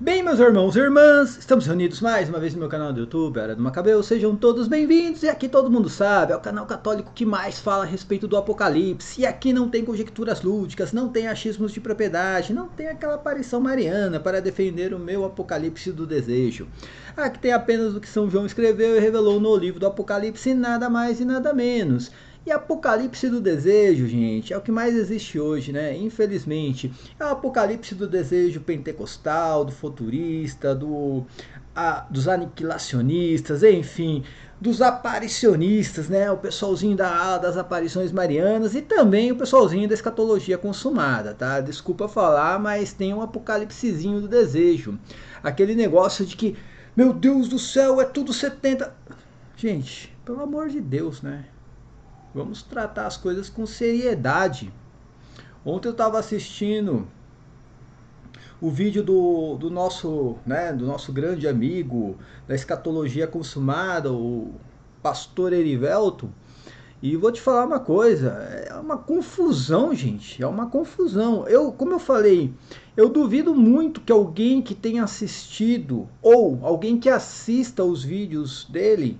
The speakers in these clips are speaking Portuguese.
Bem, meus irmãos e irmãs, estamos reunidos mais uma vez no meu canal do YouTube, Era do Macabeu. Sejam todos bem-vindos. E aqui todo mundo sabe, é o canal católico que mais fala a respeito do Apocalipse. E aqui não tem conjecturas lúdicas, não tem achismos de propriedade, não tem aquela aparição mariana para defender o meu Apocalipse do desejo. Aqui tem apenas o que São João escreveu e revelou no livro do Apocalipse, nada mais e nada menos. E apocalipse do desejo, gente, é o que mais existe hoje, né? Infelizmente. É o apocalipse do desejo pentecostal, do futurista, dos aniquilacionistas, enfim, dos aparicionistas, né? O pessoalzinho da ala das aparições marianas e também o pessoalzinho da escatologia consumada, tá? Desculpa falar, mas tem um apocalipsezinho do desejo. Aquele negócio de que, meu Deus do céu, é tudo 70. Gente, pelo amor de Deus, né? Vamos tratar as coisas com seriedade. Ontem eu estava assistindo o vídeo do nosso grande amigo da escatologia consumada, o pastor Erivelto, e vou te falar uma coisa, é uma confusão, gente, é uma confusão. Como eu falei, eu duvido muito que alguém que tenha assistido ou alguém que assista os vídeos dele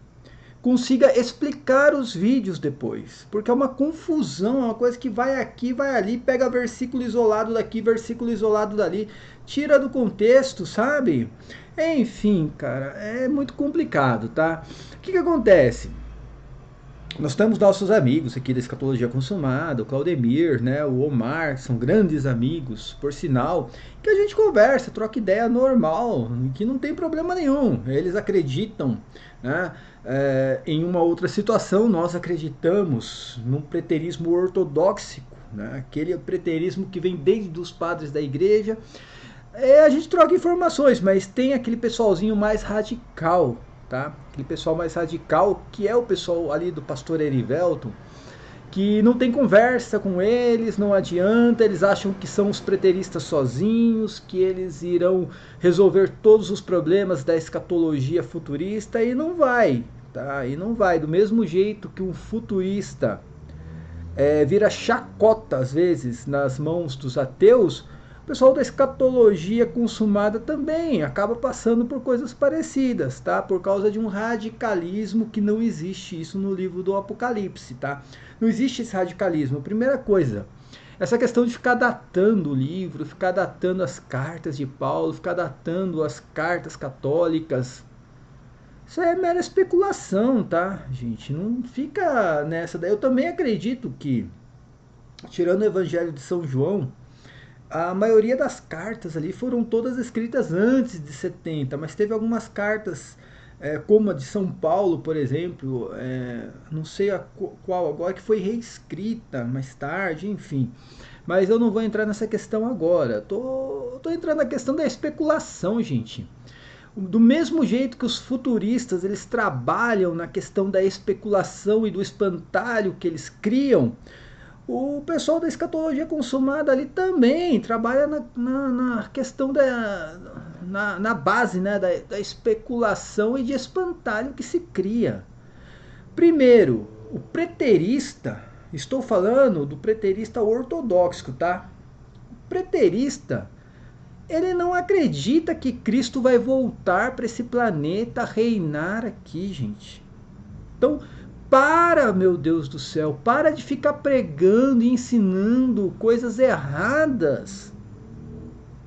consiga explicar os vídeos depois, porque é uma confusão, é uma coisa que vai aqui, vai ali, pega versículo isolado daqui, versículo isolado dali, tira do contexto, sabe? Enfim, cara, é muito complicado, tá? O que acontece? Nós temos nossos amigos aqui da Escatologia Consumada, o Claudemir, né, o Omar, são grandes amigos, por sinal, que a gente conversa, troca ideia normal, que não tem problema nenhum. Eles acreditam, né, em uma outra situação, nós acreditamos num preterismo ortodoxico, né, aquele preterismo que vem desde os padres da igreja. A gente troca informações, mas tem aquele pessoalzinho mais radical, tá? Aquele pessoal mais radical, que é o pessoal ali do pastor Erivelto, que não tem conversa com eles, não adianta, eles acham que são os preteristas sozinhos, que eles irão resolver todos os problemas da escatologia futurista, e não vai, tá? E não vai, do mesmo jeito que um futurista vira chacota às vezes nas mãos dos ateus, o pessoal da escatologia consumada também acaba passando por coisas parecidas, tá? Por causa de um radicalismo que não existe isso no livro do Apocalipse, tá? Não existe esse radicalismo. Primeira coisa, essa questão de ficar datando o livro, ficar datando as cartas de Paulo, ficar datando as cartas católicas, isso é mera especulação, tá, gente? Não fica nessa daí. Eu também acredito que, tirando o Evangelho de São João, a maioria das cartas ali foram todas escritas antes de 70, mas teve algumas cartas, como a de São Paulo, por exemplo, não sei qual agora, que foi reescrita mais tarde, enfim. Mas eu não vou entrar nessa questão agora. Tô entrando na questão da especulação, gente. Do mesmo jeito que os futuristas eles trabalham na questão da especulação e do espantalho que eles criam, o pessoal da escatologia consumada ali também trabalha na questão na base, né, da especulação e de espantalho que se cria. Primeiro, o preterista, estou falando do preterista ortodoxo, tá? O preterista, ele não acredita que Cristo vai voltar para esse planeta reinar aqui, gente. Então, meu Deus do céu, para de ficar pregando e ensinando coisas erradas.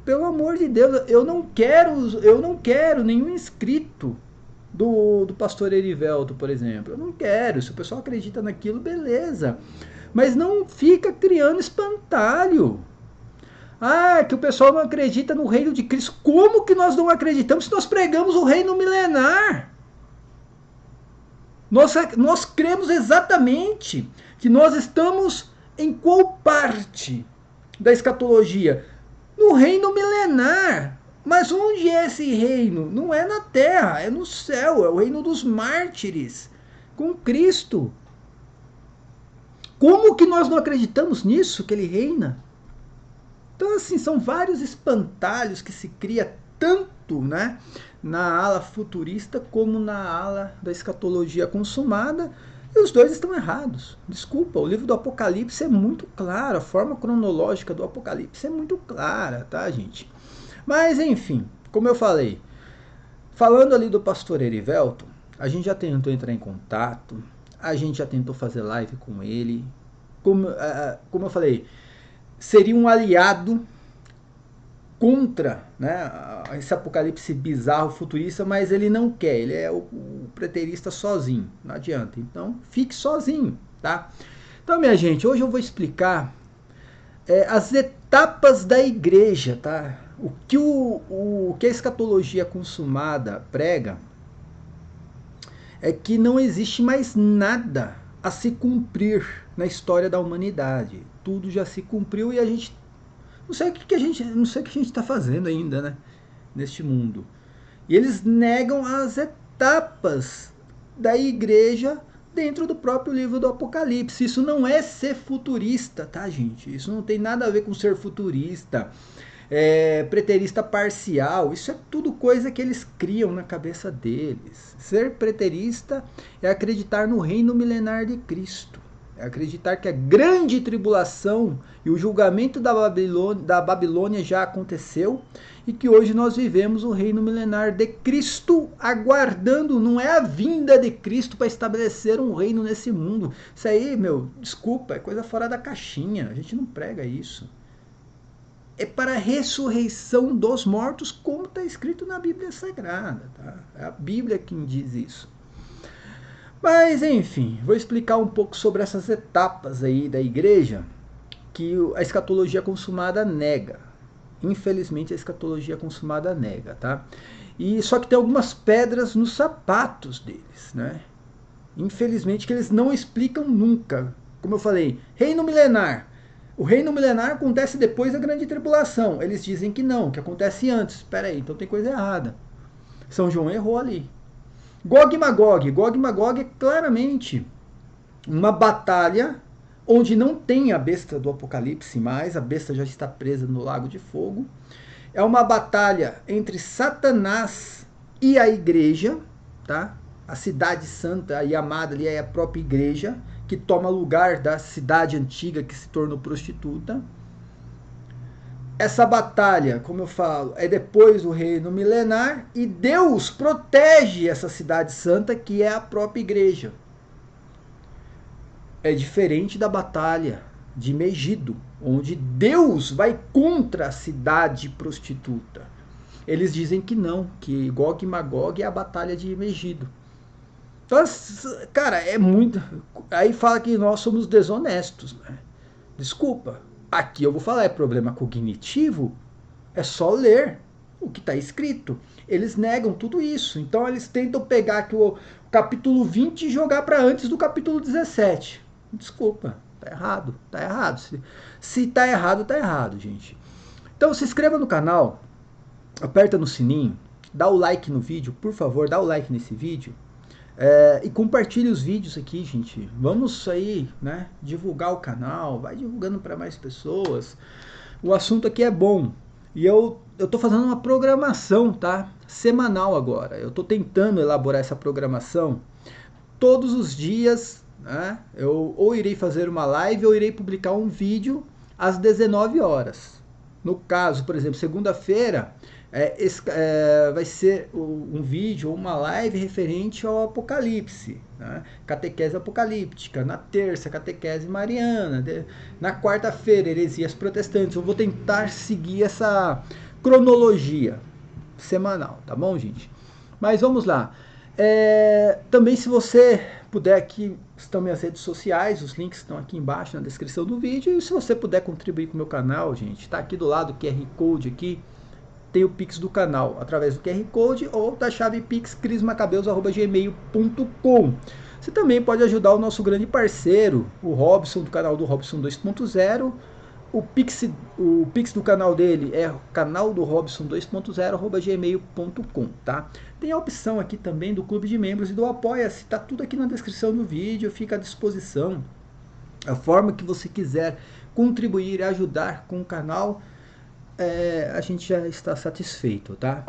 Pelo amor de Deus, eu não quero nenhum inscrito do pastor Erivelto, por exemplo. Eu não quero. Se o pessoal acredita naquilo, beleza. Mas não fica criando espantalho. Ah, que o pessoal não acredita no reino de Cristo. Como que nós não acreditamos se nós pregamos o reino milenar? Nós cremos exatamente que nós estamos em qual parte da escatologia? No reino milenar. Mas onde é esse reino? Não é na terra, é no céu, é o reino dos mártires, com Cristo. Como que nós não acreditamos nisso, que ele reina? Então, assim, são vários espantalhos que se cria tanto, né, na ala futurista como na ala da escatologia consumada, e os dois estão errados. Desculpa, o livro do Apocalipse é muito claro, a forma cronológica do Apocalipse é muito clara, tá, gente? Mas, enfim, como eu falei, falando ali do pastor Erivelton, a gente já tentou entrar em contato, a gente já tentou fazer live com ele. Como eu falei, seria um aliado contra, né, esse apocalipse bizarro futurista, mas ele não quer, ele é o preterista sozinho, não adianta. Então, fique sozinho, tá? Então, minha gente, hoje eu vou explicar as etapas da igreja, tá? O que a escatologia consumada prega é que não existe mais nada a se cumprir na história da humanidade. Tudo já se cumpriu e a gente não sei o que a gente está fazendo ainda, né, neste mundo. E eles negam as etapas da igreja dentro do próprio livro do Apocalipse. Isso não é ser futurista, tá, gente? Isso não tem nada a ver com ser futurista, preterista parcial. Isso é tudo coisa que eles criam na cabeça deles. Ser preterista é acreditar no reino milenar de Cristo. É acreditar que a grande tribulação e o julgamento da Babilônia já aconteceu e que hoje nós vivemos o reino milenar de Cristo, aguardando, não é a vinda de Cristo para estabelecer um reino nesse mundo. Isso aí, meu, desculpa, é coisa fora da caixinha, a gente não prega isso. É para a ressurreição dos mortos, como está escrito na Bíblia Sagrada, tá? É a Bíblia quem diz isso. Mas, enfim, vou explicar um pouco sobre essas etapas aí da igreja que a escatologia consumada nega. Infelizmente, a escatologia consumada nega, tá? E só que tem algumas pedras nos sapatos deles, né? Infelizmente, que eles não explicam nunca. Como eu falei, reino milenar. O reino milenar acontece depois da grande tribulação. Eles dizem que não, que acontece antes. Espera aí, então tem coisa errada. São João errou ali. Gog e Magog. Gog e Magog é claramente uma batalha onde não tem a besta do Apocalipse mais, a besta já está presa no lago de fogo. É uma batalha entre Satanás e a igreja, tá? A cidade santa e amada ali é a própria igreja, que toma lugar da cidade antiga que se tornou prostituta. Essa batalha, como eu falo, é depois do reino milenar e Deus protege essa cidade santa que é a própria igreja. É diferente da batalha de Megido, onde Deus vai contra a cidade prostituta. Eles dizem que não, que Gog e Magog é a batalha de Megido. Então, cara, é muito... Aí fala que nós somos desonestos, né? Desculpa. Aqui eu vou falar, é problema cognitivo, é só ler o que está escrito. Eles negam tudo isso. Então eles tentam pegar aqui o capítulo 20 e jogar para antes do capítulo 17. Desculpa, tá errado, tá errado. Se tá errado, gente. Então se inscreva no canal, aperta no sininho, dá o like no vídeo, por favor, dá o like nesse vídeo. E compartilhe os vídeos aqui, gente. Vamos aí, né, divulgar o canal, vai divulgando para mais pessoas. O assunto aqui é bom. E eu tô fazendo uma programação, tá? Semanal agora. Eu tô tentando elaborar essa programação todos os dias, né? Eu ou irei fazer uma live ou irei publicar um vídeo às 19 horas. No caso, por exemplo, segunda-feira, vai ser um vídeo ou uma live referente ao Apocalipse, né? Catequese apocalíptica. Na terça, catequese mariana. Na quarta-feira, heresias protestantes. Eu vou tentar seguir essa cronologia semanal, tá bom, gente? Mas vamos lá. Também, se você puder, aqui estão minhas redes sociais, os links estão aqui embaixo na descrição do vídeo. E se você puder contribuir com o meu canal, gente, tá aqui do lado o QR Code aqui. Tem o Pix do canal através do QR Code ou da chave Pix crismacabelos@gmail.com. Você também pode ajudar o nosso grande parceiro, o Robson, do canal do Robson 2.0. O Pix do canal dele é canal do Robson 2.0 @gmail.com, tá? Tem a opção aqui também do clube de membros e do Apoia-se, tá tudo aqui na descrição do vídeo, fica à disposição. A forma que você quiser contribuir e ajudar com o canal, a gente já está satisfeito, tá?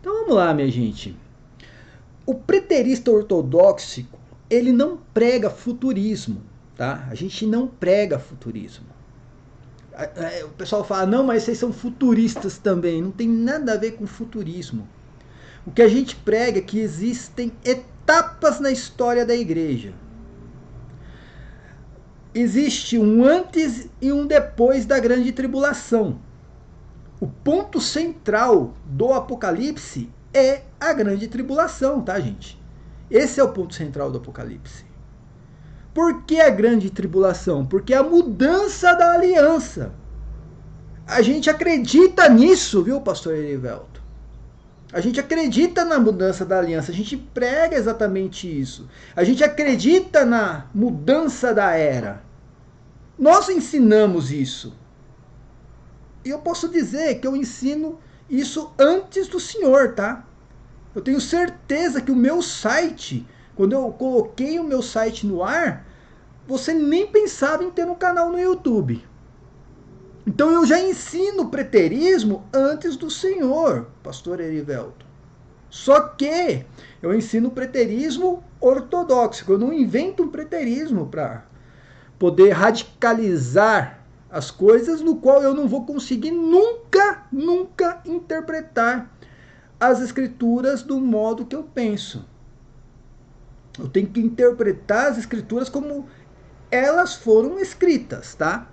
Então vamos lá, minha gente. O preterista ortodoxo, ele não prega futurismo, tá? A gente não prega futurismo. O pessoal fala, não, mas vocês são futuristas também. Não tem nada a ver com futurismo. O que a gente prega é que existem etapas na história da igreja. Existe um antes e um depois da grande tribulação. O ponto central do Apocalipse é a grande tribulação, tá, gente? Esse é o ponto central do Apocalipse. Por que a grande tribulação? Porque é a mudança da aliança. A gente acredita nisso, viu, pastor Erivelto? A gente acredita na mudança da aliança, a gente prega exatamente isso. A gente acredita na mudança da era. Nós ensinamos isso. E eu posso dizer que eu ensino isso antes do senhor, tá? Eu tenho certeza que o meu site, quando eu coloquei o meu site no ar, você nem pensava em ter um canal no YouTube. Então eu já ensino preterismo antes do senhor, pastor Erivelto. Só que eu ensino preterismo ortodoxo. Eu não invento um preterismo para poder radicalizar as coisas, no qual eu não vou conseguir nunca interpretar as escrituras do modo que eu penso. Eu tenho que interpretar as escrituras como elas foram escritas, tá?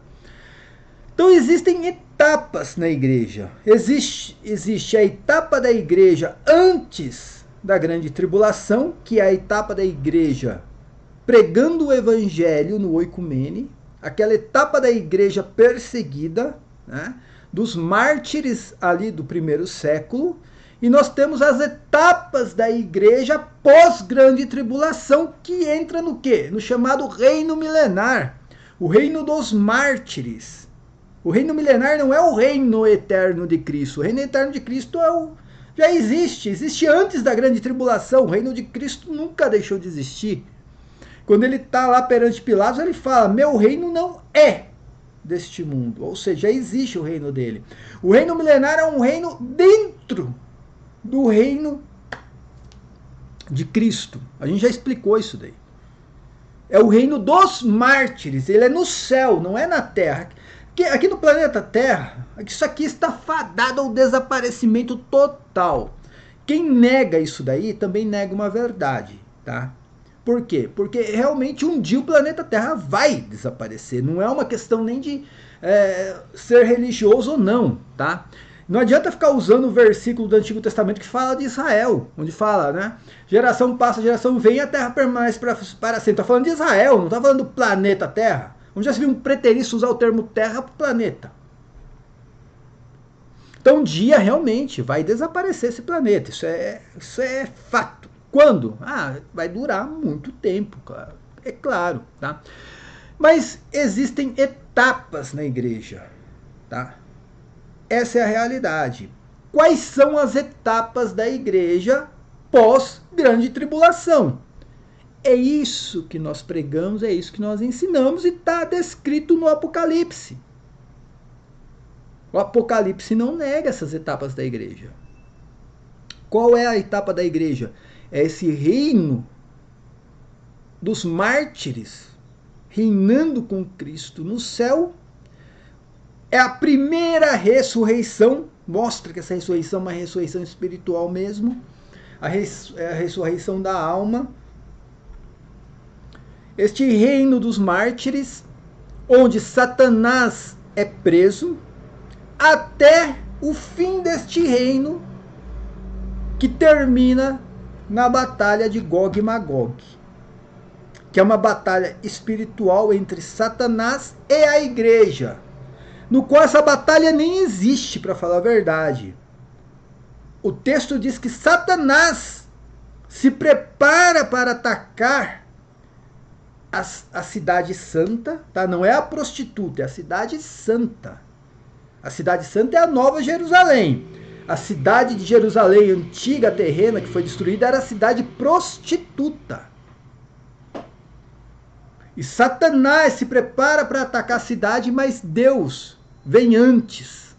Então existem etapas na igreja. Existe a etapa da igreja antes da grande tribulação, que é a etapa da igreja pregando o evangelho no oicumene, aquela etapa da igreja perseguida, né, dos mártires ali do primeiro século, e nós temos as etapas da igreja pós-grande tribulação, que entra no quê? No chamado reino milenar, o reino dos mártires. O reino milenar não é o reino eterno de Cristo. O reino eterno de Cristo já existe antes da grande tribulação. O reino de Cristo nunca deixou de existir. Quando ele está lá perante Pilatos, ele fala, meu reino não é deste mundo. Ou seja, já existe o reino dele. O reino milenar é um reino dentro do reino de Cristo. A gente já explicou isso daí. É o reino dos mártires. Ele é no céu, não é na terra. Aqui no planeta Terra, isso aqui está fadado ao desaparecimento total. Quem nega isso daí também nega uma verdade, tá? Por quê? Porque realmente um dia o planeta Terra vai desaparecer. Não é uma questão nem de ser religioso ou não, tá? Não adianta ficar usando o versículo do Antigo Testamento que fala de Israel, onde fala, né? Geração passa, geração vem, a Terra permanece para sempre. Está falando de Israel, não está falando do planeta Terra. Onde já se viu um preterista usar o termo Terra para o planeta. Então um dia realmente vai desaparecer esse planeta. Isso é fato. Quando? Vai durar muito tempo, claro. É claro, tá? Mas existem etapas na igreja, tá? Essa é a realidade. Quais são as etapas da igreja pós-grande tribulação? É isso que nós pregamos, é isso que nós ensinamos e está descrito no Apocalipse. O Apocalipse não nega essas etapas da igreja. Qual é a etapa da igreja? É esse reino dos mártires reinando com Cristo no céu. É a primeira ressurreição. Mostra que essa ressurreição é uma ressurreição espiritual mesmo. É a ressurreição da alma. Este reino dos mártires, onde Satanás é preso, até o fim deste reino, que termina na batalha de Gog e Magog, que é uma batalha espiritual entre Satanás e a igreja, no qual essa batalha nem existe, para falar a verdade. O texto diz que Satanás se prepara para atacar a cidade santa, tá? Não é a prostituta, é a cidade santa. A cidade santa é a Nova Jerusalém. A cidade de Jerusalém antiga, terrena, que foi destruída, era a cidade prostituta. E Satanás se prepara para atacar a cidade, mas Deus vem antes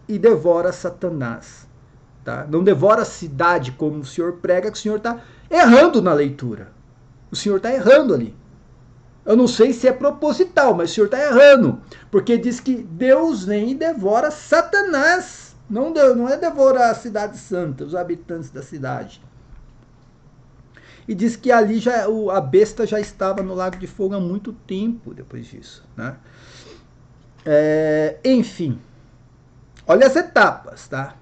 e devora Satanás. Tá? Não devora a cidade como o senhor prega, que o senhor está errando na leitura. O senhor está errando ali. Eu não sei se é proposital, mas o senhor está errando. Porque diz que Deus vem e devora Satanás. Não é devorar a cidade santa, os habitantes da cidade. E diz que ali a besta já estava no lago de fogo há muito tempo depois disso. Né? Enfim, olha as etapas. Tá?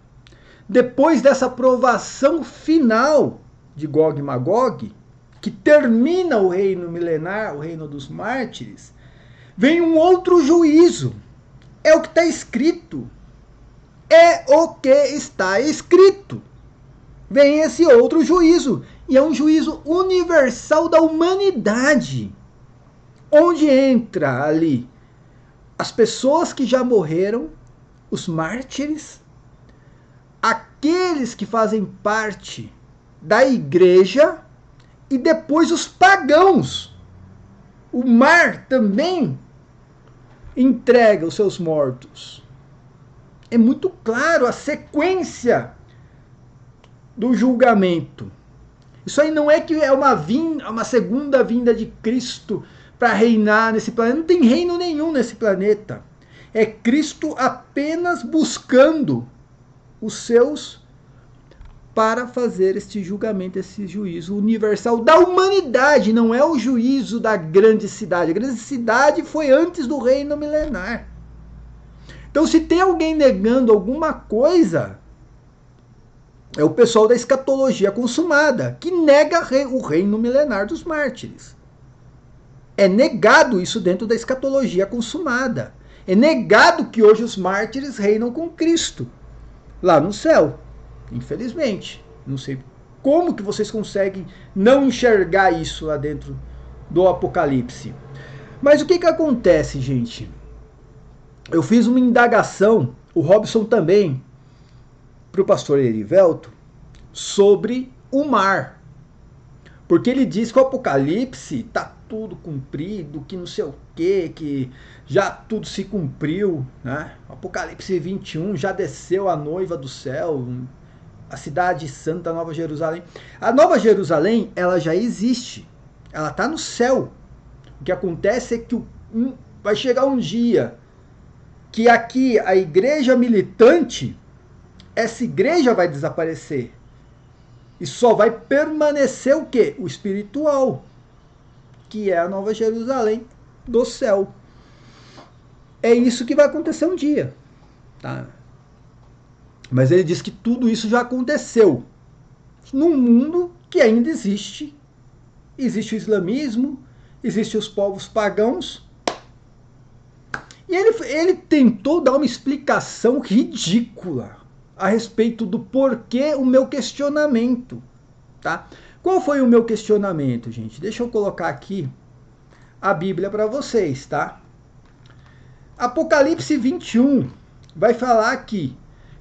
Depois dessa provação final de Gog e Magog, que termina o reino milenar, o reino dos mártires, vem um outro juízo. É o que está escrito. É o que está escrito. Vem esse outro juízo. E é um juízo universal da humanidade. Onde entra ali as pessoas que já morreram, os mártires, aqueles que fazem parte da igreja e depois os pagãos. O mar também entrega os seus mortos. É muito claro a sequência do julgamento. Isso aí não é que é uma segunda vinda de Cristo para reinar nesse planeta. Não tem reino nenhum nesse planeta. É Cristo apenas buscando os seus para fazer este julgamento, esse juízo universal da humanidade. Não é o juízo da grande cidade. A grande cidade foi antes do reino milenar. Então, se tem alguém negando alguma coisa, é o pessoal da escatologia consumada, que nega o reino milenar dos mártires. É negado isso dentro da escatologia consumada. É negado que hoje os mártires reinam com Cristo, lá no céu. Infelizmente. Não sei como que vocês conseguem não enxergar isso lá dentro do Apocalipse. Mas o que acontece, gente? Eu fiz uma indagação, o Robson também, para o pastor Erivelto, sobre o mar. Porque ele diz que o Apocalipse está tudo cumprido, que não sei o quê, que já tudo se cumpriu. Né? O Apocalipse 21 já desceu a noiva do céu, a cidade santa, a Nova Jerusalém. A Nova Jerusalém, ela já existe, ela está no céu. O que acontece é que vai chegar um dia que aqui a igreja militante, essa igreja vai desaparecer. E só vai permanecer o quê? O espiritual, que é a Nova Jerusalém do céu. É isso que vai acontecer um dia. Tá? Mas ele diz que tudo isso já aconteceu num mundo que ainda existe. Existe o islamismo, existem os povos pagãos. E ele tentou dar uma explicação ridícula a respeito do porquê o meu questionamento. Tá? Qual foi o meu questionamento, gente? Deixa eu colocar aqui a Bíblia para vocês, tá? Apocalipse 21 vai falar aqui: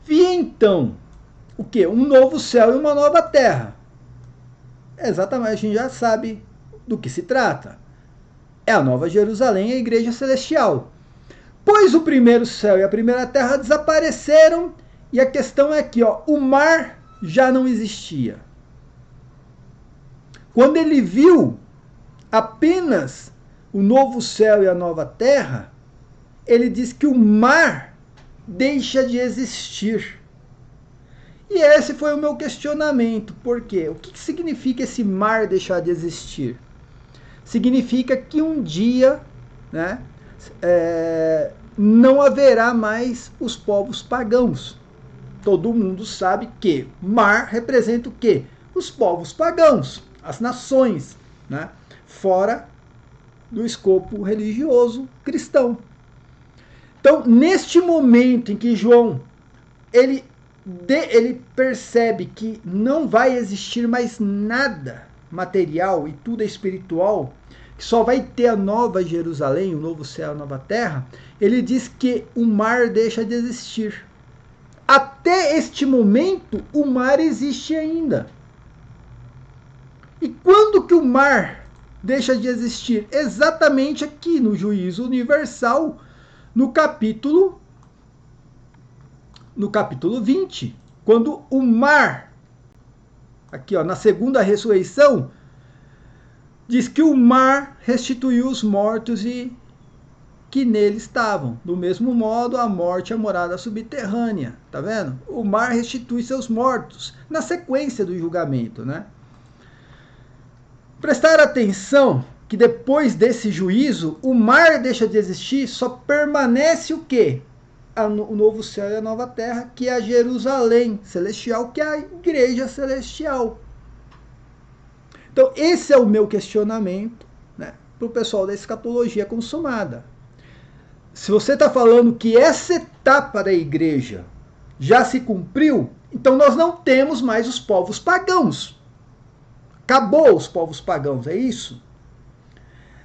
vi então o quê? Um novo céu e uma nova terra. Exatamente, a gente já sabe do que se trata. É a Nova Jerusalém, a igreja celestial. Pois o primeiro céu e a primeira terra desapareceram, e a questão é aqui, ó, o mar já não existia. Quando ele viu apenas o novo céu e a nova terra, ele diz que o mar deixa de existir. E esse foi o meu questionamento. Por quê? O que significa esse mar deixar de existir? Significa que um dia, né, não haverá mais os povos pagãos. Todo mundo sabe que mar representa o quê? Os povos pagãos, as nações, né, fora do escopo religioso cristão. Então, neste momento em que João ele percebe que não vai existir mais nada material e tudo é espiritual, que só vai ter a Nova Jerusalém, o novo céu, a nova terra, ele diz que o mar deixa de existir. Até este momento, o mar existe ainda. E quando que o mar deixa de existir? Exatamente aqui no juízo universal, no capítulo 20, quando o mar, aqui ó, na segunda ressurreição, diz que o mar restituiu os mortos e que nele estavam. Do mesmo modo, a morte é a morada subterrânea. Tá vendo? O mar restitui seus mortos na sequência do julgamento, né? Prestar atenção que depois desse juízo, o mar deixa de existir, só permanece o quê? O novo céu e a nova terra, que é a Jerusalém celestial, que é a igreja celestial. Então, esse é o meu questionamento, né, para o pessoal da escatologia consumada. Se você está falando que essa etapa da igreja já se cumpriu, então nós não temos mais os povos pagãos. Acabou os povos pagãos, é isso?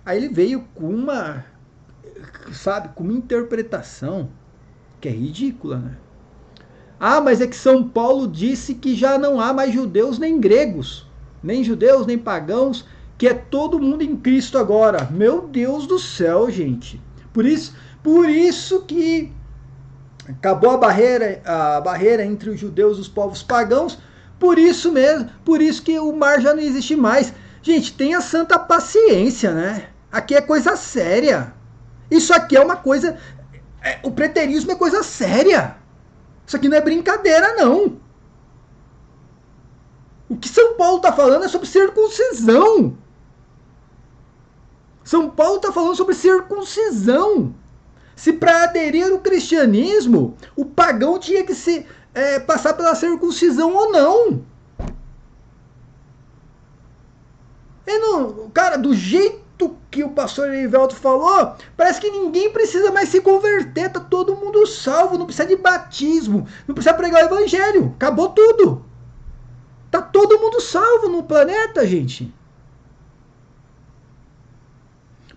Aí ele veio com uma, sabe, com uma interpretação que é ridícula, né? Ah, mas é que São Paulo disse que já não há mais judeus nem gregos, nem judeus nem pagãos, que é todo mundo em Cristo agora. Meu Deus do céu, gente. Por isso que acabou a barreira entre os judeus e os povos pagãos. Por isso mesmo, por isso que o mar já não existe mais. Gente, tenha santa paciência, né? Aqui é coisa séria. Isso aqui é uma coisa... o preterismo é coisa séria. Isso aqui não é brincadeira, não. O que São Paulo está falando é sobre circuncisão. São Paulo está falando sobre circuncisão. Se para aderir ao cristianismo, o pagão tinha que passar pela circuncisão ou não. Cara, do jeito que o pastor Erivelto falou, parece que ninguém precisa mais se converter, tá todo mundo salvo, não precisa de batismo, não precisa pregar o evangelho, acabou tudo. Tá todo mundo salvo no planeta, gente.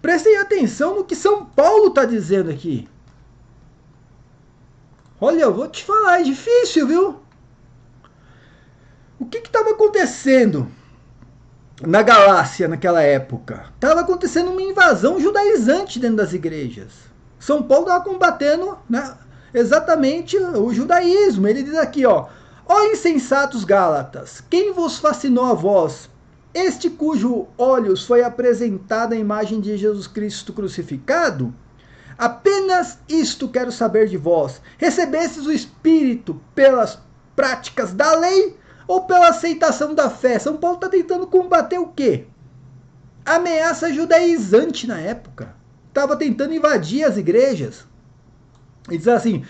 Prestem atenção no que São Paulo está dizendo aqui. Olha, eu vou te falar, é difícil, viu? O que estava acontecendo na Galácia naquela época? Estava acontecendo uma invasão judaizante dentro das igrejas. São Paulo estava combatendo, né, exatamente o judaísmo. Ele diz aqui, ó insensatos Gálatas, quem vos fascinou a vós? Este cujo olhos foi apresentada a imagem de Jesus Cristo crucificado? Apenas isto quero saber de vós. Recebestes o Espírito pelas práticas da lei ou pela aceitação da fé? São Paulo está tentando combater o quê? Ameaça judaizante na época. Estava tentando invadir as igrejas. Ele diz assim,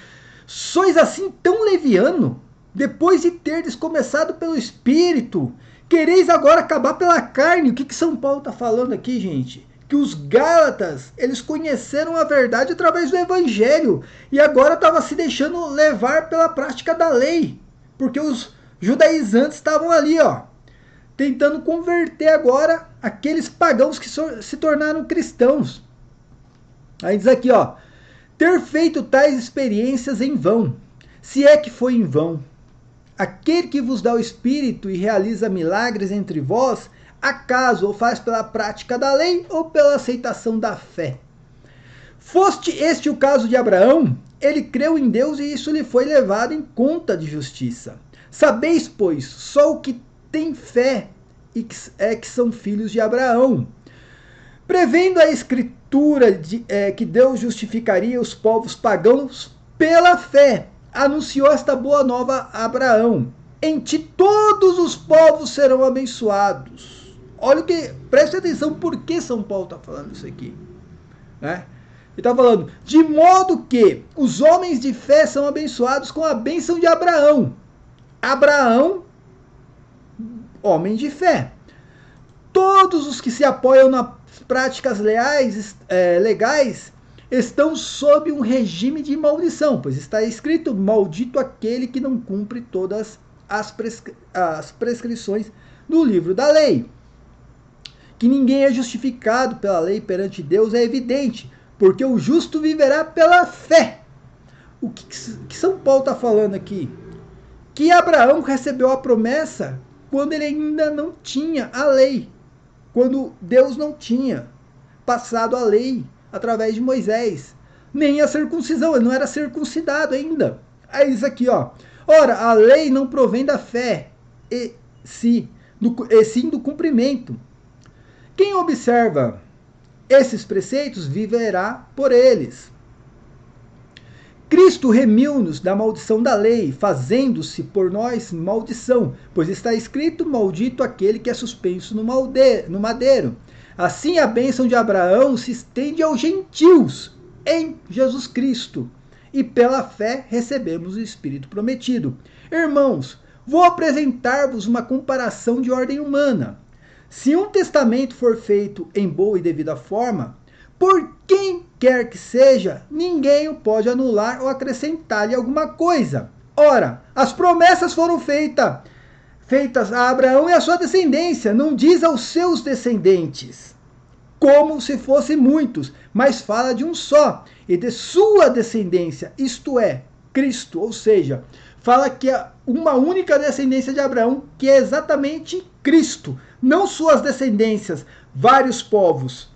sois assim tão leviano, depois de terdes começado pelo Espírito, quereis agora acabar pela carne. O que São Paulo está falando aqui, gente? Que os Gálatas, eles conheceram a verdade através do Evangelho e agora estava se deixando levar pela prática da lei, porque os judaizantes estavam ali, ó, tentando converter agora aqueles pagãos que se tornaram cristãos. Aí diz aqui, ó, ter feito tais experiências em vão, se é que foi em vão. Aquele que vos dá o Espírito e realiza milagres entre vós, acaso o faz pela prática da lei ou pela aceitação da fé? Foste este o caso de Abraão? Ele creu em Deus e isso lhe foi levado em conta de justiça. Sabeis, pois, só o que tem fé e que são filhos de Abraão. Prevendo a Escritura que Deus justificaria os povos pagãos pela fé, anunciou esta boa nova a Abraão. Em ti todos os povos serão abençoados. Olha o que, preste atenção por que São Paulo está falando isso aqui. Né? Ele está falando, de modo que os homens de fé são abençoados com a bênção de Abraão. Abraão, homem de fé. Todos os que se apoiam nas práticas legais, estão sob um regime de maldição, pois está escrito, maldito aquele que não cumpre todas as prescrições do livro da lei. Que ninguém é justificado pela lei perante Deus é evidente, porque o justo viverá pela fé. O que São Paulo está falando aqui? Que Abraão recebeu a promessa quando ele ainda não tinha a lei, quando Deus não tinha passado a lei através de Moisés, nem a circuncisão, ele não era circuncidado ainda. Aí diz aqui, ó, ora, a lei não provém da fé, e sim do cumprimento. Quem observa esses preceitos viverá por eles. Cristo remiu-nos da maldição da lei, fazendo-se por nós maldição, pois está escrito: maldito aquele que é suspenso no madeiro. Assim a bênção de Abraão se estende aos gentios em Jesus Cristo, e pela fé recebemos o Espírito prometido. Irmãos, vou apresentar-vos uma comparação de ordem humana. Se um testamento for feito em boa e devida forma, por quem quer que seja, ninguém o pode anular ou acrescentar-lhe alguma coisa. Ora, as promessas foram feitas a Abraão e a sua descendência, não diz aos seus descendentes, como se fossem muitos, mas fala de um só, e de sua descendência, isto é, Cristo, ou seja, fala que é uma única descendência de Abraão, que é exatamente Cristo, não suas descendências, vários povos.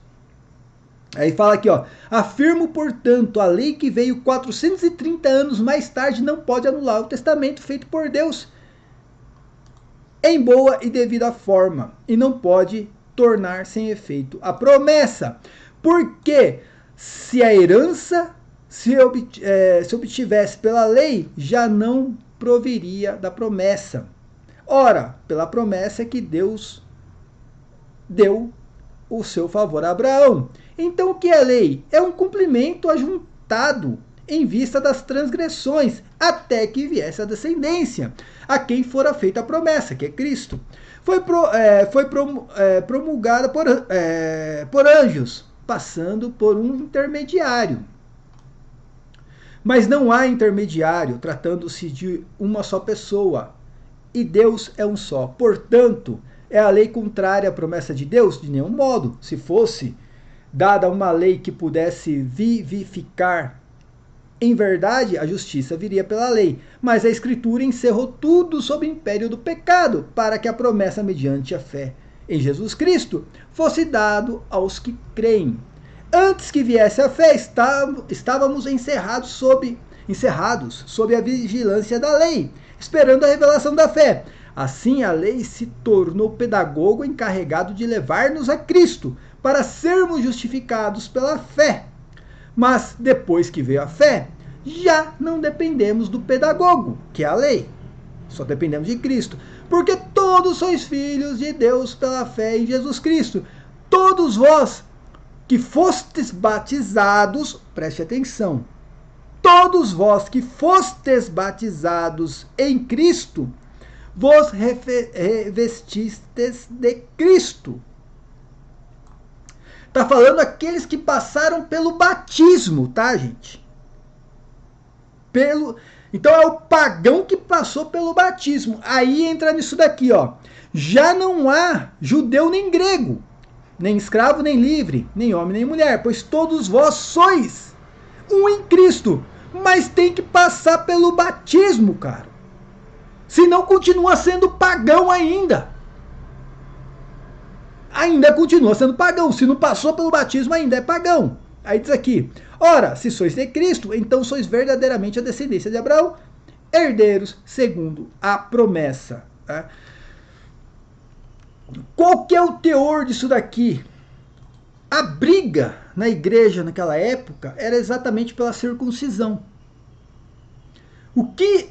Aí fala aqui, ó, afirmo, portanto, a lei que veio 430 anos mais tarde não pode anular o testamento feito por Deus em boa e devida forma, e não pode tornar sem efeito a promessa, porque se a herança se obtivesse pela lei, já não proviria da promessa. Ora, pela promessa que Deus deu o seu favor a Abraão. Então o que é lei? É um cumprimento ajuntado em vista das transgressões, até que viesse a descendência, a quem fora feita a promessa, que é Cristo. Foi promulgada por anjos, passando por um intermediário. Mas não há intermediário, tratando-se de uma só pessoa, e Deus é um só. Portanto, é a lei contrária à promessa de Deus? De nenhum modo. Se fosse dada uma lei que pudesse vivificar em verdade, a justiça viria pela lei. Mas a Escritura encerrou tudo sob o império do pecado, para que a promessa mediante a fé em Jesus Cristo fosse dado aos que creem. Antes que viesse a fé, estávamos encerrados sob a vigilância da lei, esperando a revelação da fé. Assim, a lei se tornou pedagogo encarregado de levar-nos a Cristo, para sermos justificados pela fé. Mas, depois que veio a fé, já não dependemos do pedagogo, que é a lei. Só dependemos de Cristo. Porque todos sois filhos de Deus pela fé em Jesus Cristo. Todos vós que fostes batizados, preste atenção, todos vós que fostes batizados em Cristo, vos revestistes de Cristo. Está falando aqueles que passaram pelo batismo, tá, gente? Então é o pagão que passou pelo batismo. Aí entra nisso daqui, ó. Já não há judeu nem grego, nem escravo nem livre, nem homem nem mulher, pois todos vós sois um em Cristo. Mas tem que passar pelo batismo, cara. Senão continua sendo pagão ainda. Ainda continua sendo pagão. Se não passou pelo batismo, ainda é pagão. Aí diz aqui, ora, se sois de Cristo, então sois verdadeiramente a descendência de Abraão, herdeiros segundo a promessa. Tá? Qual que é o teor disso daqui? A briga na igreja naquela época era exatamente pela circuncisão. O que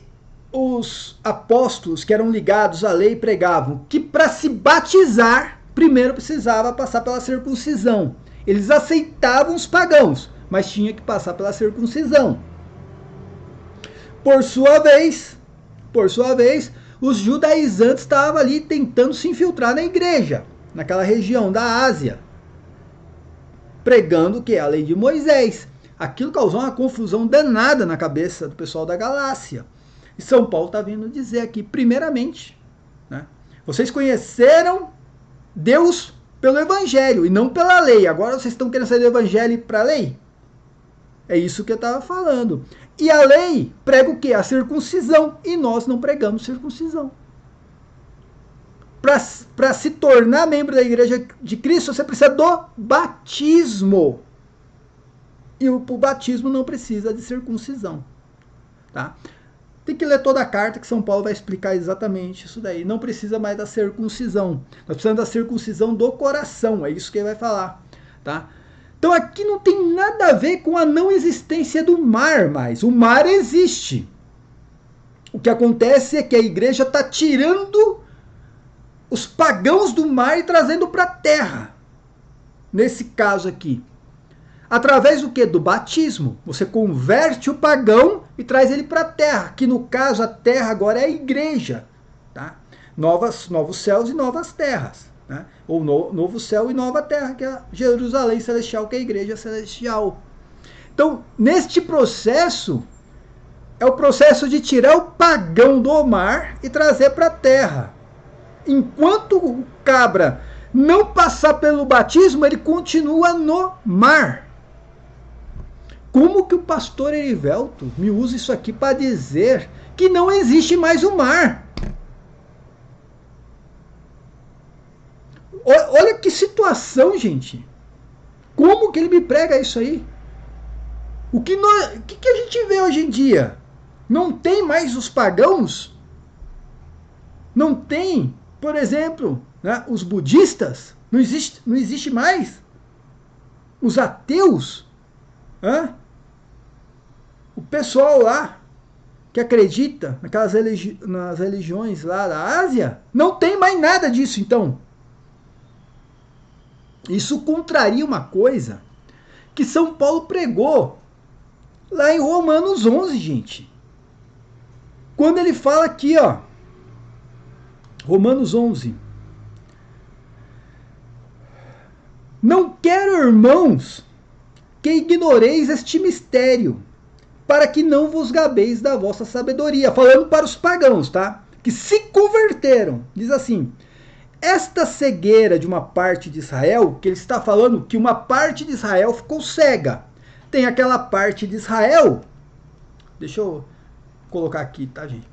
os apóstolos que eram ligados à lei pregavam? Que para se batizar, primeiro precisava passar pela circuncisão. Eles aceitavam os pagãos, mas tinha que passar pela circuncisão. Por sua vez, os judaizantes estavam ali tentando se infiltrar na igreja, naquela região da Ásia, pregando o que? A lei de Moisés. Aquilo causou uma confusão danada na cabeça do pessoal da Galácia. E São Paulo está vindo dizer aqui, primeiramente, né, vocês conheceram Deus pelo Evangelho e não pela lei. Agora vocês estão querendo sair do Evangelho para a lei? É isso que eu estava falando. E a lei prega o quê? A circuncisão. E nós não pregamos circuncisão. Para se tornar membro da igreja de Cristo, você precisa do batismo. E o batismo não precisa de circuncisão. Tá? Tem que ler toda a carta que São Paulo vai explicar exatamente isso daí. Não precisa mais da circuncisão. Nós precisamos da circuncisão do coração. É isso que ele vai falar. Tá? Então aqui não tem nada a ver com a não existência do mar mais. O mar existe. O que acontece é que a igreja está tirando os pagãos do mar e trazendo para a terra. Nesse caso aqui. Através do que? Do batismo. Você converte o pagão e traz ele para a terra. Que no caso a terra agora é a igreja. Tá? Novos céus e novas terras. Tá? Ou novo céu e nova terra, que é a Jerusalém celestial, que é a igreja celestial. Então, neste processo, é o processo de tirar o pagão do mar e trazer para a terra. Enquanto o cabra não passar pelo batismo, ele continua no mar. Como que o pastor Erivelto me usa isso aqui para dizer que não existe mais o mar? Olha que situação, gente. Como que ele me prega isso aí? O que a gente vê hoje em dia? Não tem mais os pagãos? Não tem, por exemplo, né, os budistas? Não existe mais? Os ateus? Hã? O pessoal lá que acredita nas religiões lá da Ásia, não tem mais nada disso, então. Isso contraria uma coisa que São Paulo pregou lá em Romanos 11, gente. Quando ele fala aqui, ó, Romanos 11. Não quero, irmãos, que ignoreis este mistério, para que não vos gabeis da vossa sabedoria. Falando para os pagãos, tá? Que se converteram. Diz assim, esta cegueira de uma parte de Israel, que ele está falando que uma parte de Israel ficou cega. Tem aquela parte de Israel, deixa eu colocar aqui, tá, gente?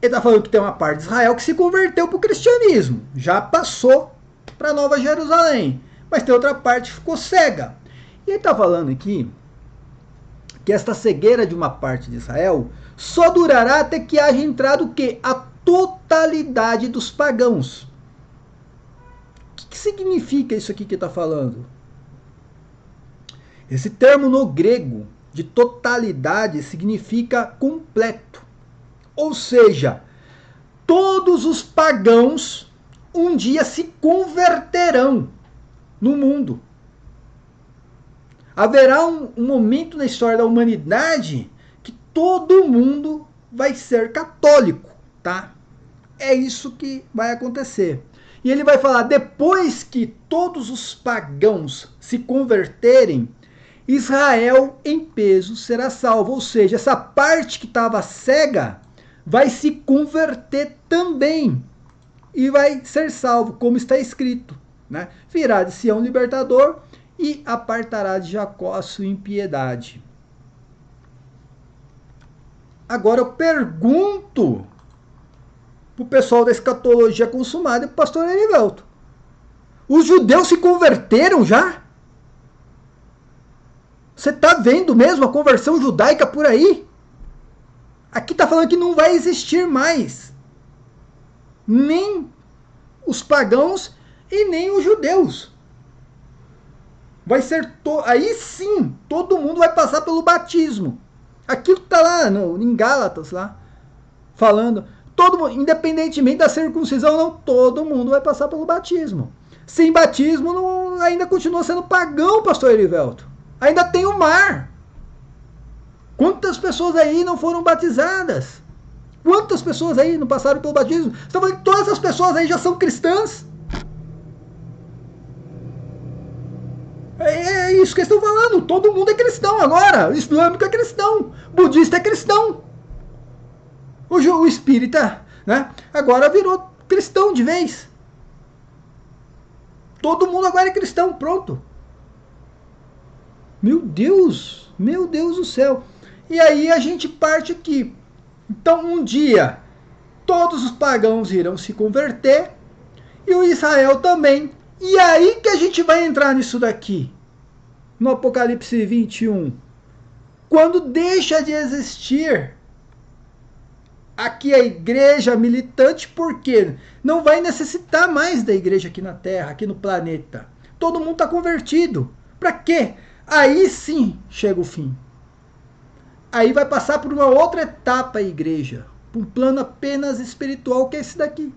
Ele está falando que tem uma parte de Israel que se converteu para o cristianismo. Já passou para Nova Jerusalém. Mas tem outra parte que ficou cega. E ele está falando aqui que esta cegueira de uma parte de Israel só durará até que haja entrado o quê? A totalidade dos pagãos. O que significa isso aqui que está falando? Esse termo no grego de totalidade significa completo. Ou seja, todos os pagãos um dia se converterão no mundo. Haverá um momento na história da humanidade que todo mundo vai ser católico, tá? É isso que vai acontecer. E ele vai falar, depois que todos os pagãos se converterem, Israel em peso será salvo. Ou seja, essa parte que estava cega vai se converter também e vai ser salvo, como está escrito, né? Virá de Sião libertador e apartará de Jacó a sua impiedade. Agora eu pergunto para o pessoal da escatologia consumada e para o pastor Erivelto, os judeus se converteram já? Você está vendo mesmo a conversão judaica por aí? Aqui está falando que não vai existir mais nem os pagãos e nem os judeus. Vai ser aí sim, todo mundo vai passar pelo batismo. Aquilo que está lá em Gálatas, lá, falando, todo mundo, independentemente da circuncisão, não, todo mundo vai passar pelo batismo. Sem batismo, não, ainda continua sendo pagão, pastor Erivelto. Ainda tem o mar. Quantas pessoas aí não foram batizadas? Quantas pessoas aí não passaram pelo batismo? Você está falando que todas as pessoas aí já são cristãs? É isso que eles estão falando. Todo mundo é cristão agora. O islâmico é cristão. O budista é cristão. O espírita, né, agora virou cristão de vez. Todo mundo agora é cristão. Pronto. Meu Deus do céu. E aí a gente parte aqui. Então um dia todos os pagãos irão se converter e o Israel também. E aí que a gente vai entrar nisso daqui, no Apocalipse 21. Quando deixa de existir aqui a igreja militante, porque não vai necessitar mais da igreja aqui na Terra, aqui no planeta. Todo mundo está convertido. Para quê? Aí sim chega o fim. Aí vai passar por uma outra etapa a igreja, um plano apenas espiritual, que é esse daqui.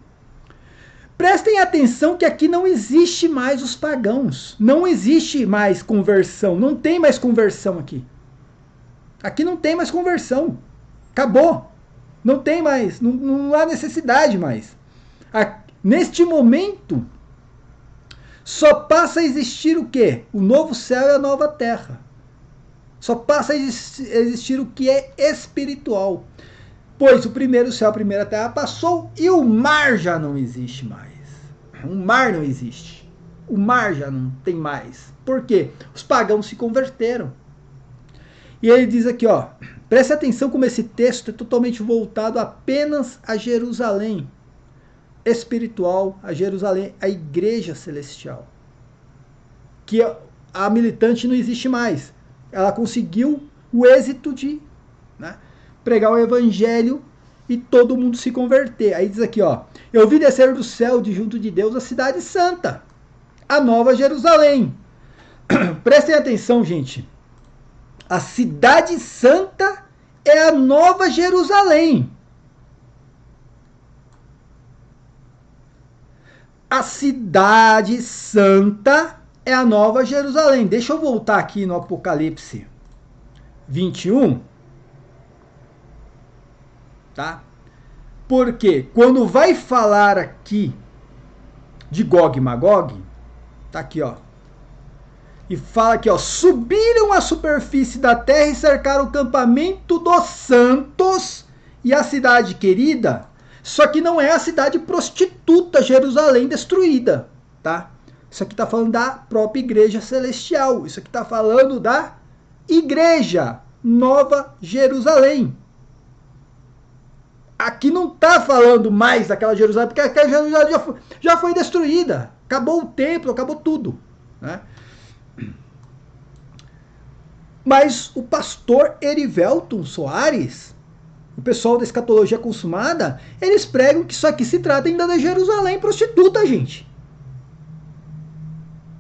Prestem atenção que aqui não existe mais os pagãos. Não existe mais conversão. Não tem mais conversão aqui. Aqui não tem mais conversão. Acabou. Não tem mais. Não há necessidade mais. Neste momento, só passa a existir o quê? O novo céu e a nova terra. Só passa a existir o que é espiritual. Pois o primeiro céu, a primeira terra passou e o mar já não existe mais. O mar não existe. O mar já não tem mais. Por quê? Os pagãos se converteram. E ele diz aqui, ó, preste atenção como esse texto é totalmente voltado apenas a Jerusalém espiritual, a Jerusalém, a igreja celestial. Que a militante não existe mais. Ela conseguiu o êxito de, né, pregar o evangelho e todo mundo se converter. Aí diz aqui, ó, eu vi descer do céu de junto de Deus a cidade santa, a nova Jerusalém. Prestem atenção, gente. A cidade santa é a nova Jerusalém. A cidade santa é a nova Jerusalém. Deixa eu voltar aqui no Apocalipse 21. Tá? Porque quando vai falar aqui de Gog e Magog, tá aqui, ó. E fala aqui, ó, subiram à superfície da terra e cercaram o campamento dos santos e a cidade querida. Só que não é a cidade prostituta Jerusalém destruída, tá? Isso aqui tá falando da própria igreja celestial. Isso aqui tá falando da igreja Nova Jerusalém. Aqui não está falando mais daquela Jerusalém, porque aquela Jerusalém já foi destruída. Acabou o templo, acabou tudo. Né? Mas o pastor Erivelton Soares, o pessoal da escatologia consumada, eles pregam que isso aqui se trata ainda da Jerusalém prostituta, gente.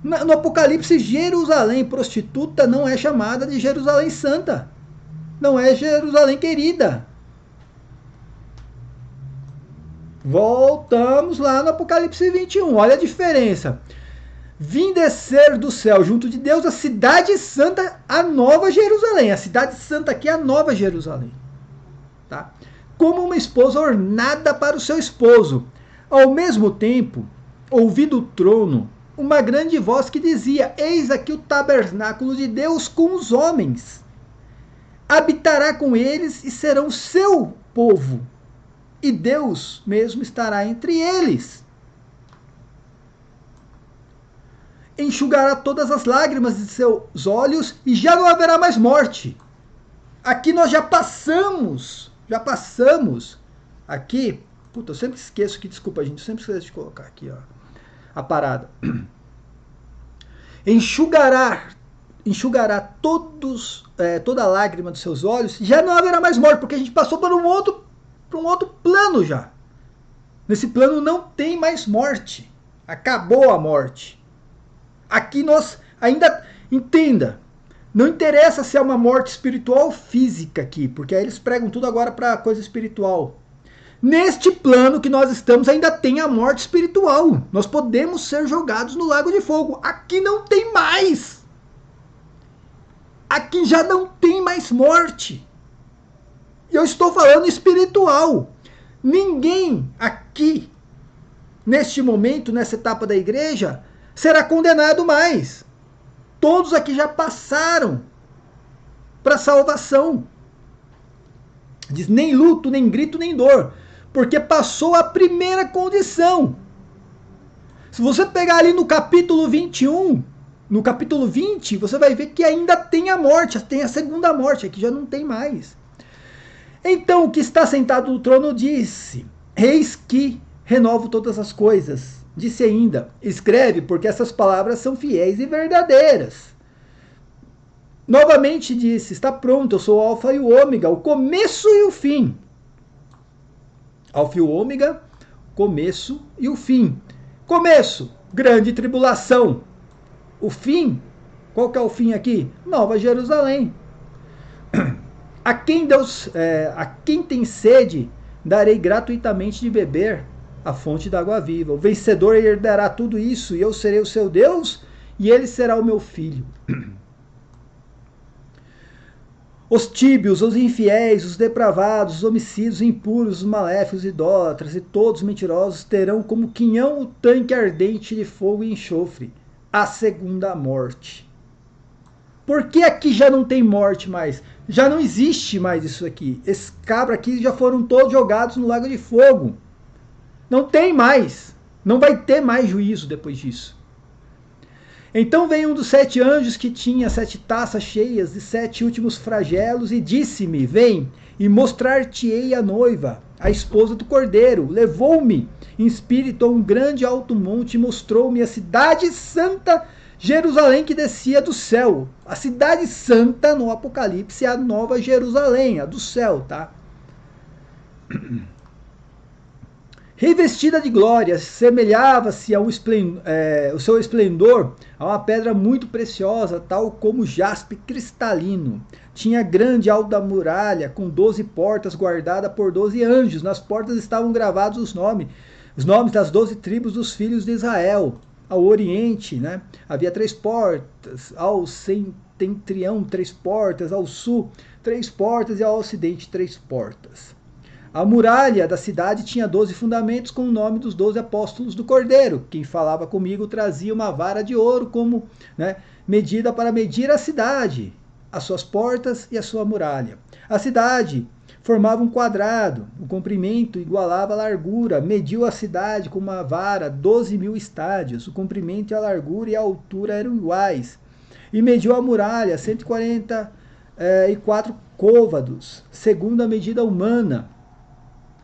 No Apocalipse, Jerusalém prostituta não é chamada de Jerusalém santa. Não é Jerusalém querida. Voltamos lá no Apocalipse 21. Olha a diferença. Vim descer do céu junto de Deus a cidade santa, a nova Jerusalém. A cidade santa aqui é a nova Jerusalém. Tá? Como uma esposa ornada para o seu esposo. Ao mesmo tempo, ouvi do trono uma grande voz que dizia: eis aqui o tabernáculo de Deus com os homens. Habitará com eles e serão seu povo. E Deus mesmo estará entre eles. Enxugará todas as lágrimas de seus olhos e já não haverá mais morte. Aqui nós já passamos. Aqui, puta, eu sempre esqueço que, desculpa gente, eu sempre esqueço de colocar aqui, ó, a parada. Enxugará toda a lágrima dos seus olhos, já não haverá mais morte, porque a gente passou por um outro plano já. Nesse plano não tem mais morte. Acabou a morte. Aqui nós ainda, entenda, não interessa se é uma morte espiritual ou física aqui, porque aí eles pregam tudo agora para coisa espiritual. Neste plano que nós estamos ainda tem a morte espiritual. Nós podemos ser jogados no lago de fogo. Aqui não tem mais. Aqui já não tem mais morte. Eu estou falando espiritual. Ninguém aqui, neste momento, nessa etapa da igreja, será condenado mais. Todos aqui já passaram para a salvação. Diz, nem luto, nem grito, nem dor. Porque passou a primeira condição. Se você pegar ali no capítulo 21, no capítulo 20, você vai ver que ainda tem a morte, tem a segunda morte, aqui já não tem mais. Então o que está sentado no trono disse: eis que renovo todas as coisas. Disse ainda: escreve, porque essas palavras são fiéis e verdadeiras. Novamente disse: está pronto, eu sou o alfa e o ômega, o começo e o fim. Alfa e ômega, começo e o fim. Começo, grande tribulação. O fim, qual que é o fim aqui? Nova Jerusalém. A quem tem sede, darei gratuitamente de beber a fonte da água viva. O vencedor herdará tudo isso, e eu serei o seu Deus, e ele será o meu filho. Os tíbios, os infiéis, os depravados, os homicídios, os impuros, os maléficos, os idólatras e todos os mentirosos terão como quinhão o tanque ardente de fogo e enxofre, a segunda morte. Por que aqui já não tem morte mais? Já não existe mais isso aqui. Esses cabras aqui já foram todos jogados no lago de fogo. Não tem mais. Não vai ter mais juízo depois disso. Então veio um dos 7 anjos que tinha 7 taças cheias de 7 últimos flagelos e disse-me, vem e mostrar-te-ei a noiva, a esposa do cordeiro. Levou-me em espírito a um grande alto monte e mostrou-me a cidade santa Jerusalém que descia do céu. A cidade santa no Apocalipse é a nova Jerusalém, a do céu, tá? Revestida de glória, semelhava-se ao o seu esplendor a uma pedra muito preciosa, tal como jaspe cristalino. Tinha grande alta muralha, com 12 portas, guardada por 12 anjos. Nas portas estavam gravados os nomes das 12 tribos dos filhos de Israel. Ao oriente, né, havia 3 portas, ao setentrião 3 portas, ao sul 3 portas e ao ocidente 3 portas. A muralha da cidade tinha 12 fundamentos com o nome dos 12 apóstolos do Cordeiro. Quem falava comigo trazia uma vara de ouro como, né, medida para medir a cidade, as suas portas e a sua muralha. A cidade formava um quadrado, o comprimento igualava a largura, mediu a cidade com uma vara 12.000 estádios, o comprimento e a largura e a altura eram iguais, e mediu a muralha 144 côvados, segundo a medida humana,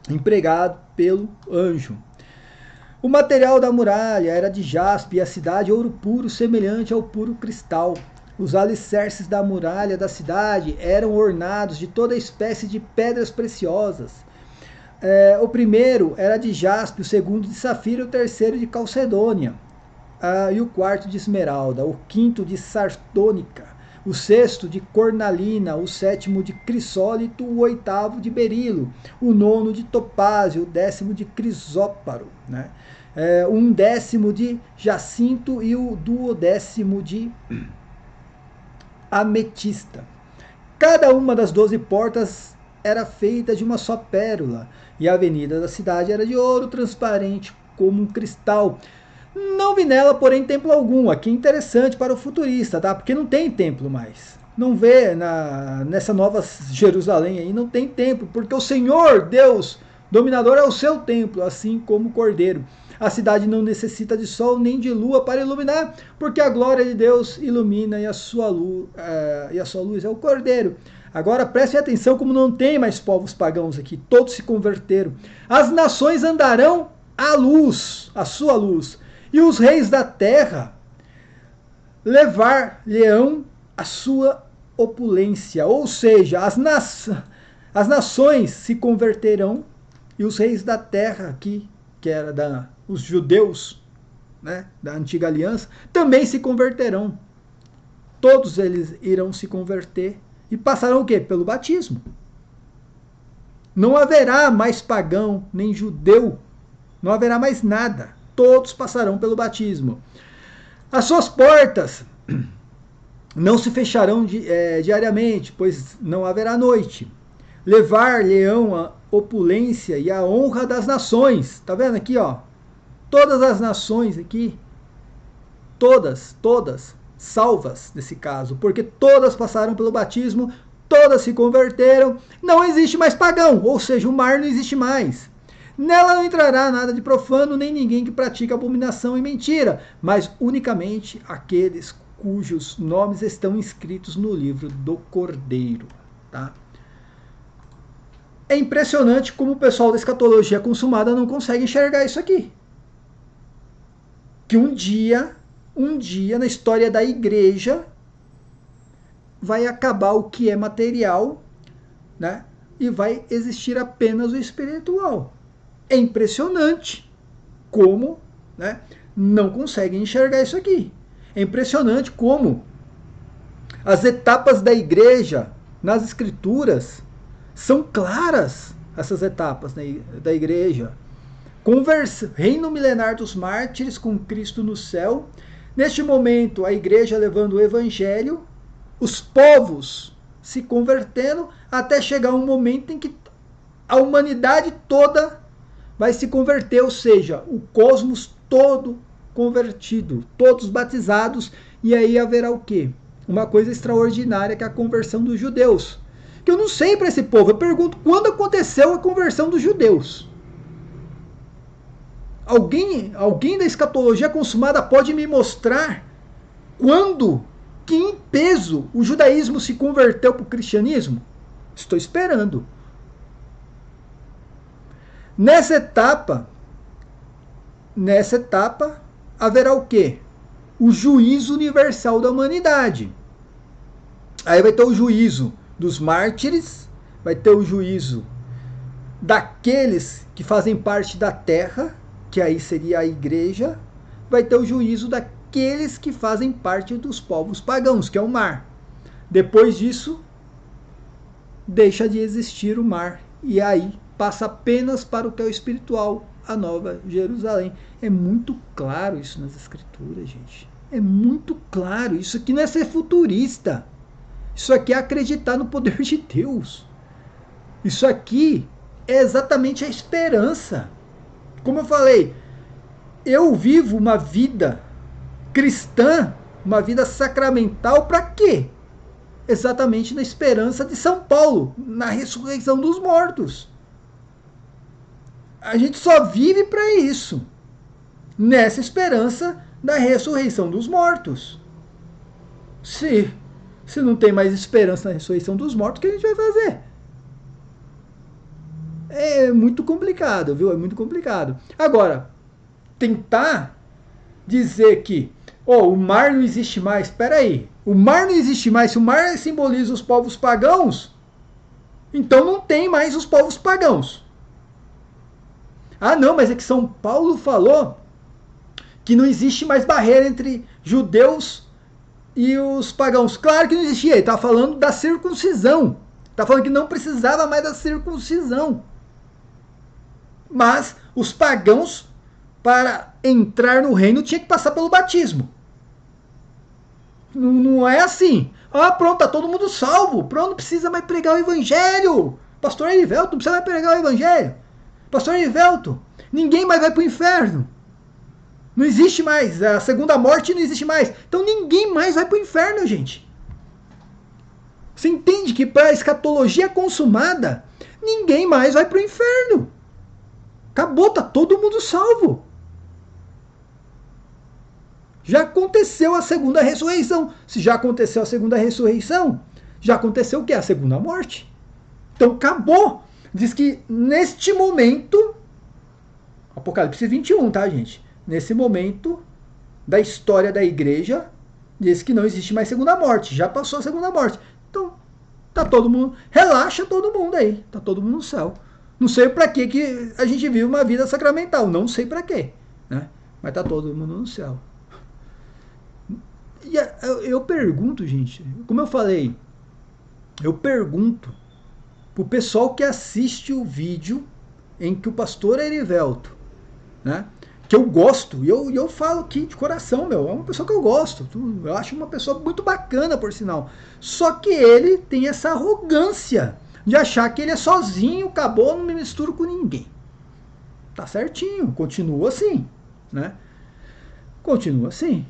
empregado pelo anjo. O material da muralha era de jaspe e a cidade ouro puro, semelhante ao puro cristal. Os alicerces da muralha da cidade eram ornados de toda espécie de pedras preciosas. O primeiro era de jaspe, o segundo de safira, o terceiro de calcedônia, e o quarto de esmeralda, o quinto de sardônica, o sexto de cornalina, o sétimo de crisólito, o oitavo de berilo, o nono de topázio, o 10º de crisóparo, né? Um 10º de jacinto e o 12º de ametista. Cada uma das 12 portas era feita de uma só pérola, e a avenida da cidade era de ouro transparente como um cristal. Não vi nela, porém, templo algum. Aqui é interessante para o futurista, tá? Porque não tem templo mais. Não vê nessa nova Jerusalém aí, não tem templo, porque o Senhor, Deus, dominador, é o seu templo, assim como o Cordeiro. A cidade não necessita de sol nem de lua para iluminar, porque a glória de Deus ilumina e a sua luz é o Cordeiro. Agora prestem atenção como não tem mais povos pagãos aqui, todos se converteram. As nações andarão à luz, a sua luz, e os reis da terra levar-lhe-ão a sua opulência. Ou seja, as nações se converterão e os reis da terra aqui, que era os judeus, né, da antiga aliança, também se converterão. Todos eles irão se converter e passarão o quê? Pelo batismo. Não haverá mais pagão, nem judeu, não haverá mais nada. Todos passarão pelo batismo. As suas portas não se fecharão diariamente, pois não haverá noite. Levar-lhe-ão a opulência e a honra das nações. Tá vendo aqui, ó? Todas as nações aqui, todas salvas nesse caso, porque todas passaram pelo batismo, todas se converteram, não existe mais pagão, ou seja, o mar não existe mais. Nela não entrará nada de profano, nem ninguém que pratica abominação e mentira, mas unicamente aqueles cujos nomes estão inscritos no livro do Cordeiro, tá? É impressionante como o pessoal da escatologia consumada não consegue enxergar isso aqui. Que um dia na história da igreja vai acabar o que é material, né? E vai existir apenas o espiritual. É impressionante como, né, não conseguem enxergar isso aqui. É impressionante como as etapas da igreja nas escrituras são claras, essas etapas da igreja. Reino milenar dos mártires com Cristo no céu. Neste momento, a igreja levando o evangelho, os povos se convertendo, até chegar um momento em que a humanidade toda vai se converter, ou seja, o cosmos todo convertido, todos batizados, e aí haverá o quê? Uma coisa extraordinária, que é a conversão dos judeus. Que eu não sei para esse povo, eu pergunto, quando aconteceu a conversão dos judeus? Alguém da escatologia consumada pode me mostrar quando, que em peso, o judaísmo se converteu para o cristianismo? Estou esperando. Nessa etapa, haverá o quê? O juízo universal da humanidade. Aí vai ter o juízo dos mártires, vai ter o juízo daqueles que fazem parte da terra, que aí seria a igreja, vai ter o juízo daqueles que fazem parte dos povos pagãos, que é o mar. Depois disso, deixa de existir o mar, e aí passa apenas para o que é o espiritual, a Nova Jerusalém. É muito claro isso nas escrituras, gente. É muito claro. Isso aqui não é ser futurista. Isso aqui é acreditar no poder de Deus. Isso aqui é exatamente a esperança. Como eu falei, eu vivo uma vida cristã, uma vida sacramental, para quê? Exatamente na esperança de São Paulo, na ressurreição dos mortos. A gente só vive para isso, nessa esperança da ressurreição dos mortos. Se não tem mais esperança na ressurreição dos mortos, o que a gente vai fazer? É muito complicado, viu? É muito complicado. Agora, tentar dizer que o mar não existe mais. Espera aí. O mar não existe mais. Se o mar simboliza os povos pagãos, então não tem mais os povos pagãos. Ah, não, mas é que São Paulo falou que não existe mais barreira entre judeus e os pagãos. Claro que não existia. Ele está falando da circuncisão. Está falando que não precisava mais da circuncisão. Mas os pagãos, para entrar no reino, tinha que passar pelo batismo. Não é assim. Ah, pronto, tá todo mundo salvo. Pronto, não precisa mais pregar o evangelho. Pastor Erivelto, não precisa mais pregar o evangelho. Pastor Erivelto, ninguém mais vai para o inferno. Não existe mais. A segunda morte não existe mais. Então ninguém mais vai para o inferno, gente. Você entende que para a escatologia consumada, ninguém mais vai para o inferno. Acabou, tá todo mundo salvo. Já aconteceu a segunda ressurreição. Se já aconteceu a segunda ressurreição, já aconteceu o quê? A segunda morte. Então acabou. Diz que neste momento, Apocalipse 21, tá, gente? Nesse momento da história da igreja, diz que não existe mais segunda morte. Já passou a segunda morte. Então, tá todo mundo... Relaxa todo mundo aí. Tá todo mundo no céu. Não sei para que a gente vive uma vida sacramental. Não sei para quê, né? Mas tá todo mundo no céu. E eu pergunto, gente, como eu falei, eu pergunto pro pessoal que assiste o vídeo em que o pastor Erivelto, né, que eu gosto, e eu falo aqui de coração, é uma pessoa que eu gosto, eu acho uma pessoa muito bacana, por sinal. Só que ele tem essa arrogância de achar que ele é sozinho, acabou, não me misturo com ninguém. Tá certinho, continua assim, né? Continua assim.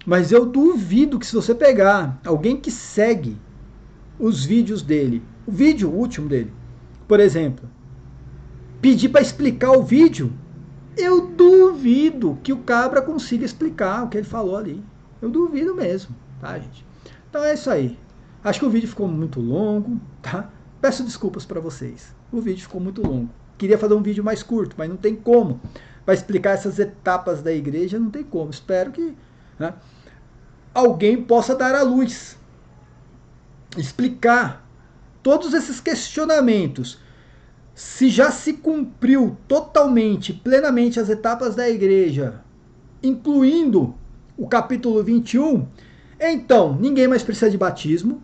Mas eu duvido que se você pegar alguém que segue os vídeos dele, o vídeo último dele, por exemplo, pedir para explicar o vídeo, eu duvido que o cabra consiga explicar o que ele falou ali. Eu duvido mesmo, tá, gente? Então é isso aí. Acho que o vídeo ficou muito longo, tá? Peço desculpas para vocês. O vídeo ficou muito longo. Queria fazer um vídeo mais curto, mas não tem como. Para explicar essas etapas da igreja, não tem como. Espero que, né, alguém possa dar à luz, explicar todos esses questionamentos. Se já se cumpriu totalmente, plenamente as etapas da igreja, incluindo o capítulo 21, então ninguém mais precisa de batismo,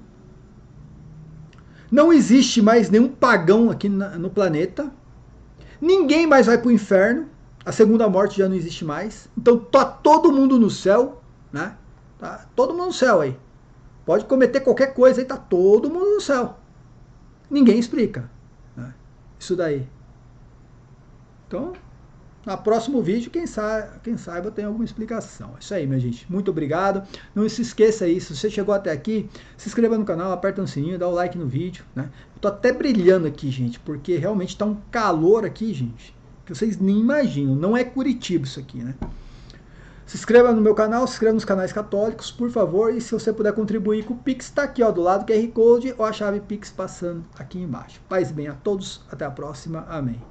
não existe mais nenhum pagão aqui no planeta, ninguém mais vai para o inferno, a segunda morte já não existe mais, então tá todo mundo no céu, né? Tá todo mundo no céu aí. Pode cometer qualquer coisa aí, tá todo mundo no céu. Ninguém explica, né, isso daí. Então, no próximo vídeo, quem saiba tem alguma explicação. É isso aí, minha gente. Muito obrigado. Não se esqueça aí, se você chegou até aqui, se inscreva no canal, aperta no sininho, dá o like no vídeo, né? Eu tô até brilhando aqui, gente, porque realmente tá um calor aqui, gente, que vocês nem imaginam. Não é Curitiba isso aqui, né? Se inscreva no meu canal, se inscreva nos canais católicos, por favor. E se você puder contribuir com o Pix, tá aqui, ó, do lado, QR Code ou a chave Pix passando aqui embaixo. Paz e bem a todos. Até a próxima. Amém.